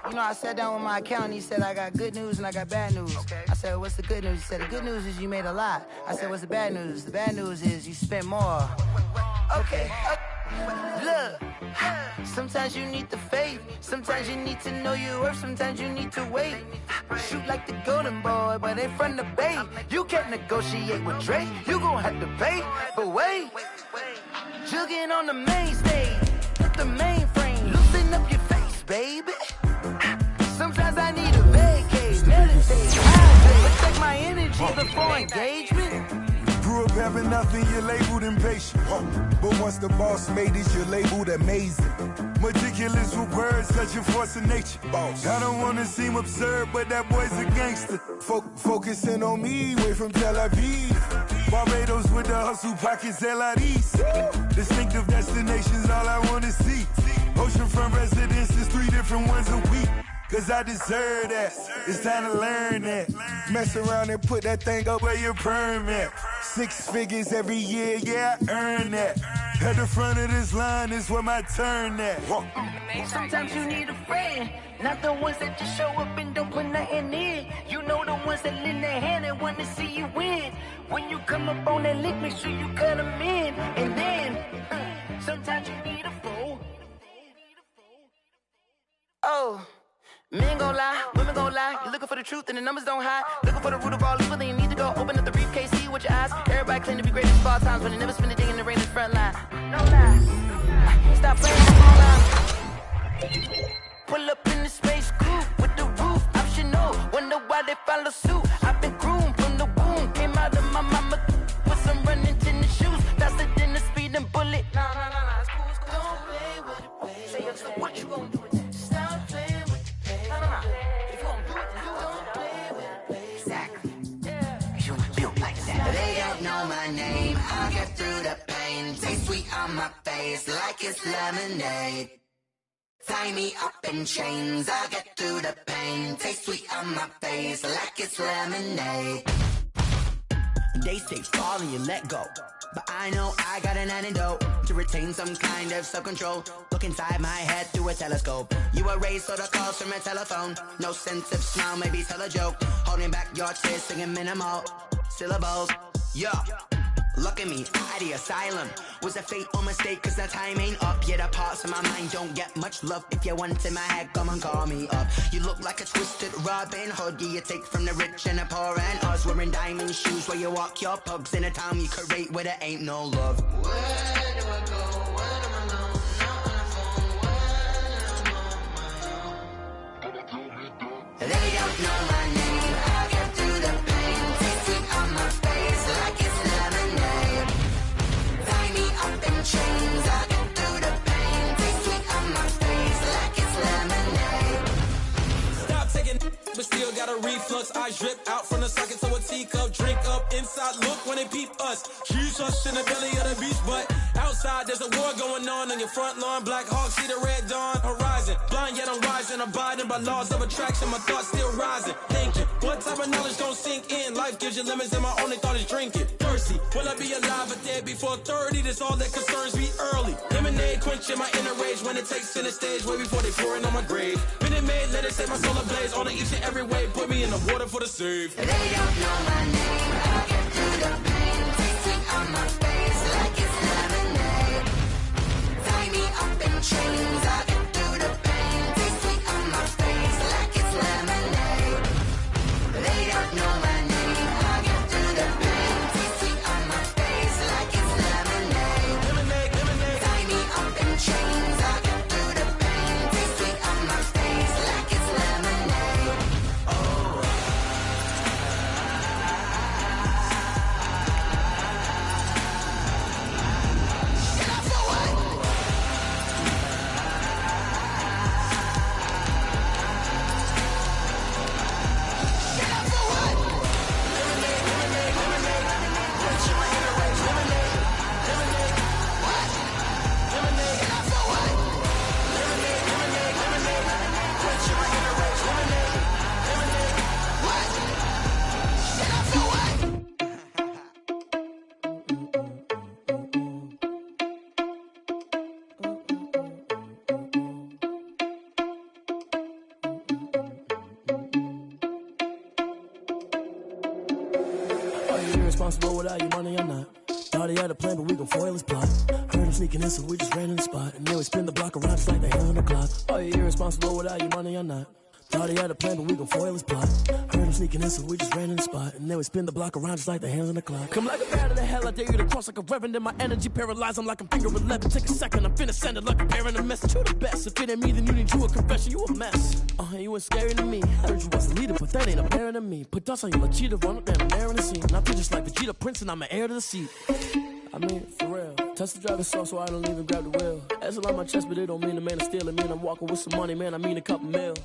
you know, I sat down with my accountant, he said, I got good news and I got bad news. I said, what's the good news? He said, the good news is you made a lot. I said, what's the bad news? The bad news is you spent more. Okay. Look, sometimes you need the faith, sometimes you need to know your worth, sometimes you need to wait. Shoot like the golden boy, but ain't from the bay. You can't negotiate with Drake, you gon' have to pay. But wait, jugging on the main stage, with the mainframe, loosen up your face, baby. Sometimes I need a vacate, meditate, hydrate, protect my energy before engagement. Grew up having nothing, you're labeled impatient. But once the boss made it, you're labeled amazing. Meticulous with words, such a force of nature. Boss. I don't wanna seem absurd, but that boy's a gangster. Focusing on me, way from Tel Aviv. Barbados with the hustle pockets, LIDs. Distinctive destinations, all I wanna see. Oceanfront residences, 3 different ones a week. Cause I deserve that, it's time to learn that. Mess around and put that thing up where your permit. 6 figures every year, yeah, I earn that. At the front of this line is where my turn at. Sometimes you need a friend, not the ones that just show up and don't put nothing in. You know the ones that lend their hand and want to see you win. When you come up on that lick, make sure you cut them in. And then, sometimes you need a foe. Oh. Men gon' lie, women gon' lie. You're looking for the truth and the numbers don't hide. Looking for the root of all evil, then you need to go open up the briefcase, see with your eyes. Everybody claim to be greatest of all times, but they never spend a day in the rain in the front line. No lie. Stop playing the phone line. Pull up in the space coupe with the roof optional. Wonder why they follow suit. I've been groomed from the womb. Came out of my mama with some running tennis shoes. Faster than the speeding bullet. No, it's cool, it's cool. Don't play with it, baby. Say yo, so what you gon' do with it? Stop playing with it. If you gon' do it, then you don't play with it. Exactly. Cause you built like that. They don't know my name. I'll get through the pain. Taste sweet on my face like it's lemonade. Tie me up in chains. I'll get through the pain. Taste sweet on my face like it's lemonade. They say fall and you let go, but I know I got an antidote to retain some kind of self-control. Look inside my head through a telescope. You erase all the calls from a telephone. No sense of smile, maybe tell a joke. Holding back your tears, singing minimal syllables. Yeah, look at me, out of the asylum. Was a fate or mistake, cause the time ain't up. Yet the parts of my mind don't get much love. If you want in my head, come and call me up. You look like a twisted Robin Hood. Yeah, you take from the rich and the poor and us. Wearing diamond shoes where you walk your pugs in a town you create where there ain't no love. Where do I go? When I'm alone? Not on the phone. When I'm on my own. They don't know my name. I'll get through the pain. Taste sweet on my face like it's lemonade. Tie me up in chains. I'll get through the pain. Taste sweet on my face like it's lemonade. Stop taking, but still got a refill. reflux, eyes drip out from the socket to a teacup. Drink up inside, look when they peep us. Jesus in the belly of the beach, but outside there's a war going on your front lawn. Black Hawk, see the red dawn horizon. Blind yet I'm rising, abiding by laws of attraction. My thoughts still rising, thinking, what type of knowledge don't sink in? Life gives you lemons and my only thought is drinking. Thirsty, will I be alive or dead before 30? That's all that concerns me early. Lemonade quenching my inner rage when it takes center stage, way before they pour it on my grave. Minute Maid, let it set my soul ablaze. On each and every way, put me in the water for the save. They don't know my name, I'll get through the pain. Tasting on my face like it's lemonade. Tie me up in chains, I'll get through the pain. Tasting on my face like it's lemonade. They don't know my name, I'll get through the pain. Tasting on my face like it's lemonade. Lemonade, lemonade. Tie me up in chains, I'll get through the pain. Tasting on my face like it's lemonade. Irresponsible without your money or not. Thought he had a plan, but we gon' foil his plot. Heard him sneaking in, so we just ran in the spot. And then we spin the block around just like the hand on the clock. Are you irresponsible without your money or not? Thought he had a plan, but we gon' foil his plot. Heard him sneaking in, so we just ran in the spot. And then we spin the block around just like the hands on the clock. Come like a bat of the hell, I dare you to cross like a reverend. And my energy paralyzed, I'm like I'm finger 11. Take a second, I'm finna send it like a parent a message. You the best, if it ain't me, then you need you a confession. You a mess, you ain't scary to me. Heard you was a leader, but that ain't apparent to me. Put dust on you like cheetah, run up there, I'm there in the scene. And I feel just like Vegeta Prince, and I'm an heir to the seat. I mean, for real. Touch the driver's soft, so I don't even grab the wheel. That's a lot on my chest, but it don't mean the man is stealing. Man, I'm walking with some money, man, I mean a couple mil.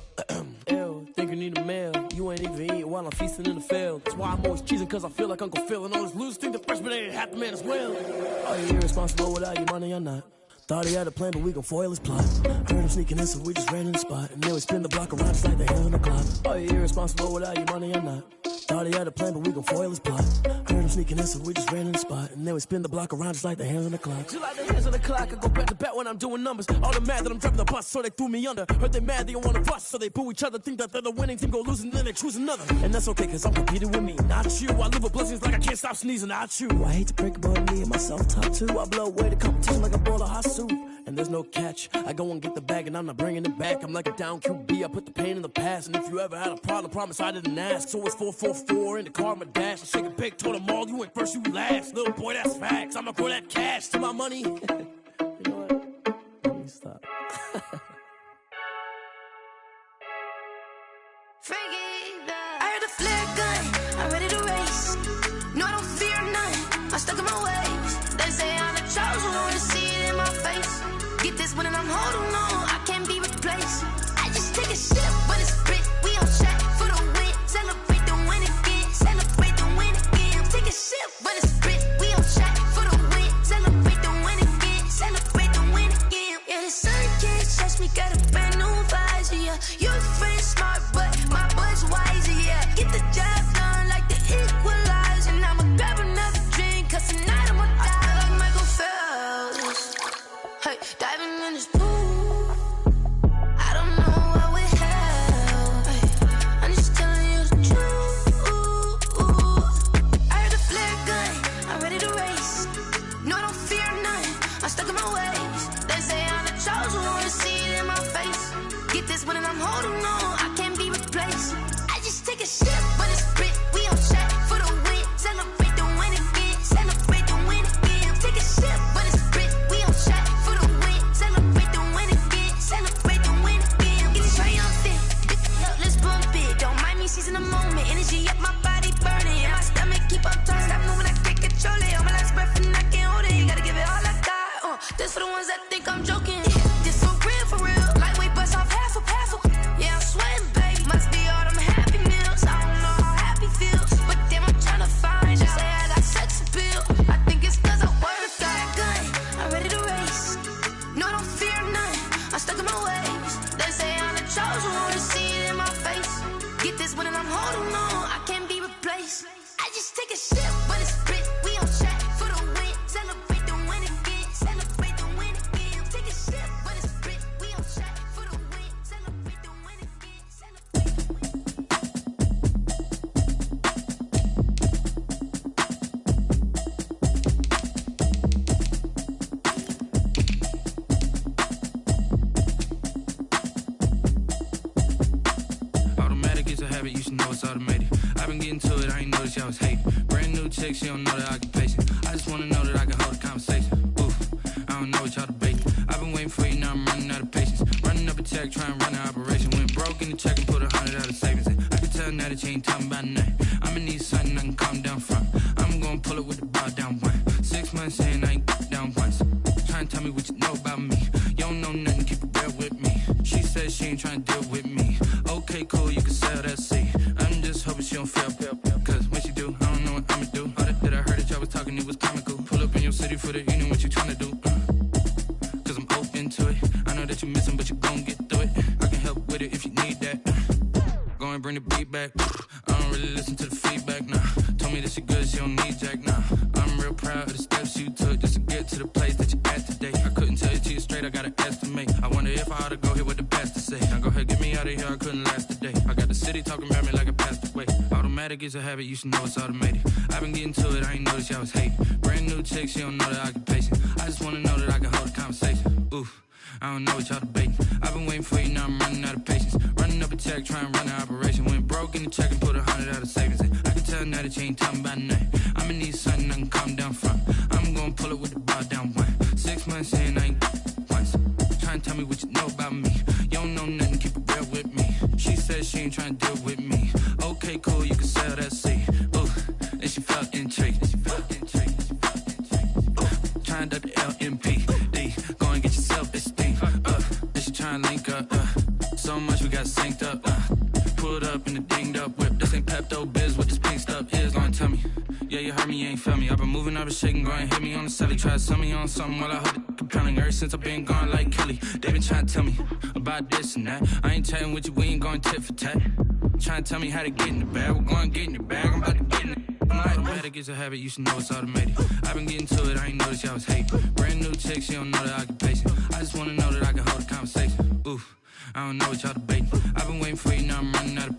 Ew, think you need a meal. You ain't even eating while I'm feasting in the field. That's why I'm always cheesing, cause I feel like Uncle Phil. And all this loose think the freshman ain't half the man as well. Are you irresponsible without your money or not? Thought he had a plan, but we gon' foil his plot. Heard him sneaking in, so we just ran in the spot. And then we spin the block around just like the hand on the clock. Are you irresponsible without your money or not? Thought he had a plan, but we gon' foil his plot. Heard him sneaking in, so we just ran in the spot. And then we spin the block around just like the hands on the clock. Just like the hands on the clock, I go back to back when I'm doing numbers. All the mad that I'm driving the bus, so they threw me under. Heard they mad, they don't wanna bust, so they boo each other. Think that they're the winning team, go losing, then they choose another. And that's okay, cause I'm competing with me, not you. I live with blessings like I can't stop sneezing, not you. I hate to break about me and my self-talk too. I blow away the competition like a bowl of hot soup. And there's no catch, I go and get the bag and I'm not bringing it back. I'm like a down QB, I put the pain in the past. And if you ever had a problem, promise I didn't ask. So it's 444 in the car, my dash. I shake a big, told them all, you went first, you last. Little boy, that's facts, I'ma grow that cash to my money. You know what, let me stop. I heard a flare gun, I'm ready to race. No, I don't fear none, I'm stuck in my ways. They say I'm the chosen one, to see it in my face. Get this one and I'm holding on, I can't be replaced. I just take a sip when it's split, we on track for the win. Celebrate the win again, celebrate the win again. Take a sip when it's split, we on track for the win. Celebrate the win again, celebrate the win again. Yeah, the sun can't touch me, got a brand new visor, yeah. Your friend smart, but my boy's wiser, yeah. Get the job done like the equalizer. I'ma grab another drink, cause tonight I'ma die. I feel like Michael Phelps. Hey, diving in this pool, I don't know what would help. Hey, I'm just telling you the truth. I heard a flare gun, I'm ready to race. No, I don't fear none, I'm stuck in my ways. They say I'm the chosen one, to see it in my face. Get this one and I'm holding on, I can't be replaced. I just take a sip when it's split, we on track for the win. Celebrate the win again, celebrate the win again. Take a sip when it's split, we on track for the win. Celebrate the win again, celebrate the win again. Get triumphant, let's bump it. Don't mind me seizing the moment, energy up my body burning. And my stomach keep on turning, stop moving, I can't control it. On my last breath and I can't hold it, you gotta give it all I got. This for the ones that think I'm joking. This for real. Lightweight bust off half a. Yeah, I'm sweating, baby. Must be all them happy meals. I don't know automated. I've been getting to it, I ain't noticed y'all was hating. Brand new chick, she don't know the occupation. I just wanna know that I can hold a conversation. Oof, I don't know what y'all debating. I've been waiting for you, now I'm running out of patience. Running up a check, trying to run an operation. Went broke in the check and put 100 out of savings in. I can tell now that you ain't talking about nothing. I'ma need something I can calm down from. I'm gonna pull it with the bar down one. 6 months saying I ain't down once. Trying to tell me what you know about me. You don't know nothing, keep it real with me. She said she ain't trying to deal with me. Okay, cool, you can sell that seed. I'm just hoping she don't fail. Cause when she do, I don't know what I'ma do. All that I heard that y'all was talking, it was comical. Pull up in your city for the evening, what you trying to do? Cause I'm open to it. I know that you missing, but you gon' get through it. I can help with it if you need that. Go and bring the beat back. I don't really listen to the feedback, nah. Told me that she good, she don't need jack, nah. I'm real proud of the steps you took just to get to the place that you at today. I couldn't tell you to you straight, I gotta estimate. I wonder if I ought to go here with the best to say. Now go ahead, get me out of here, I couldn't last today. I got the city talking about me like I passed away. Automatic is a habit, you should know it's automated. I've been getting to it, I ain't noticed y'all was hating. Brand new chick, she don't know the occupation. I just wanna know that I can hold a conversation. Oof, I don't know what y'all debating. I've been waiting for you, now I'm running out of patience. Running up a check, trying to run an operation. Went broke in the check and put 100 out of savings in. I can tell now that you ain't talking about nothing. I'ma need something I can calm down from. I'm gonna pull it with the bar down one. 6 months saying I ain't once. Trying to tell me what you know about me. You don't know nothing, keep it real with me. She said she ain't trying to deal with me. Okay, cool, you can sell that seed. Ooh, and she felt intrigued. Trying to the LMP. Go and get your self-esteem. And she trying to link up. So much we got synced up. Pulled up in the dinged up whip. This ain't Pepto-Biz, what this pink stuff is. Long tell me. Yeah, you heard me, you ain't felt me. I've been moving, I've been shaking, go and hit me on the celly. Try to sell me on something while I heard it compelling. Ever since I've been gone like Kelly, they been trying to tell me about this and that. I ain't chatting with you, we ain't going tit for tat. Trying to tell me how to get in the bag, we're going to get in the bag, I'm about to get in it. Automatic is a habit, you should know it's automated. I've been getting to it, I ain't noticed y'all was hating. Brand new chick, she don't know the occupation. I just wanna know that I can hold a conversation. Oof, I don't know what y'all debating. I've been waiting for you, now I'm running out of